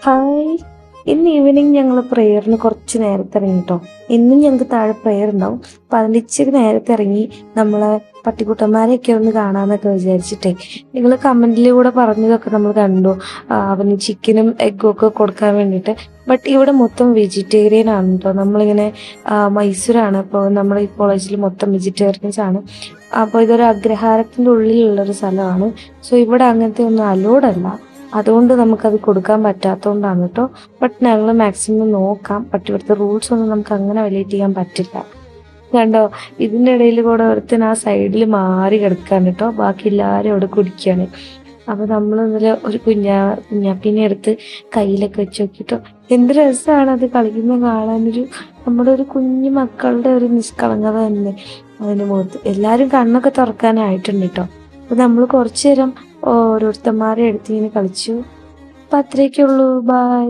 Hi. ഇന്ന് evening ഞങ്ങൾ പ്രേയറിന് കുറച്ച് നേരത്തെ ഇറങ്ങിട്ടോ. എന്നും ഞങ്ങൾക്ക് താഴെ പ്രേയർ ഉണ്ടാവും. അപ്പൊ അതിൻ്റെ ഇച്ചിരി നേരത്തെ ഇറങ്ങി നമ്മളെ പട്ടിക്കുട്ടന്മാരെയൊക്കെ ഒന്ന് കാണാന്നൊക്കെ വിചാരിച്ചിട്ടേ. നിങ്ങൾ കമന്റിലൂടെ പറഞ്ഞതൊക്കെ നമ്മൾ കണ്ടു. അവന് ചിക്കനും എഗ്ഗും ഒക്കെ കൊടുക്കാൻ വേണ്ടിയിട്ട്. ബട്ട് ഇവിടെ മൊത്തം വെജിറ്റേറിയൻ ആണ് കേട്ടോ. നമ്മളിങ്ങനെ മൈസൂരാണ്. അപ്പോൾ നമ്മുടെ ഈ കോളേജിൽ മൊത്തം വെജിറ്റേറിയൻസ് ആണ്. അപ്പോൾ ഇതൊരു അഗ്രഹാരത്തിൻ്റെ ഉള്ളിലുള്ളൊരു സ്ഥലമാണ്. സോ ഇവിടെ അങ്ങനത്തെ ഒന്നും അലോഡല്ല. അതുകൊണ്ട് നമുക്കത് കൊടുക്കാൻ പറ്റാത്തതുകൊണ്ടാണ് കേട്ടോ. ബട്ട് ഞങ്ങൾ മാക്സിമം നോക്കാം. ബട്ട് ഇവിടുത്തെ റൂൾസ് ഒന്നും നമുക്ക് അങ്ങനെ വലൈറ്റ് ചെയ്യാൻ പറ്റില്ല. കണ്ടോ, ഇതിൻ്റെ ഇടയിൽ കൂടെ ഒരുത്തൻ ആ സൈഡിൽ മാറി കിടക്കാണ് കേട്ടോ. ബാക്കി എല്ലാവരും അവിടെ കുടിക്കുകയാണ്. അപ്പൊ നമ്മൾ ഇന്നലെ ഒരു കുഞ്ഞാപ്പിനെ എടുത്ത് കയ്യിലൊക്കെ വെച്ച് നോക്കിട്ടോ. എന്ത് രസമാണ് അത് കളിക്കുന്ന കാണാനൊരു നമ്മുടെ ഒരു കുഞ്ഞു മക്കളുടെ ഒരു നിഷ്കളങ്കത തന്നെ അതിൻ്റെ മുഖത്ത്. എല്ലാവരും കണ്ണൊക്കെ തുറക്കാനായിട്ടുണ്ട് കേട്ടോ. അപ്പൊ നമ്മൾ കുറച്ചു നേരം ഓരോരുത്തന്മാരെ എടുത്ത് ഇങ്ങനെ കളിച്ചു. അപ്പൊ അത്രയൊക്കെ ഉള്ളൂ. ബൈ.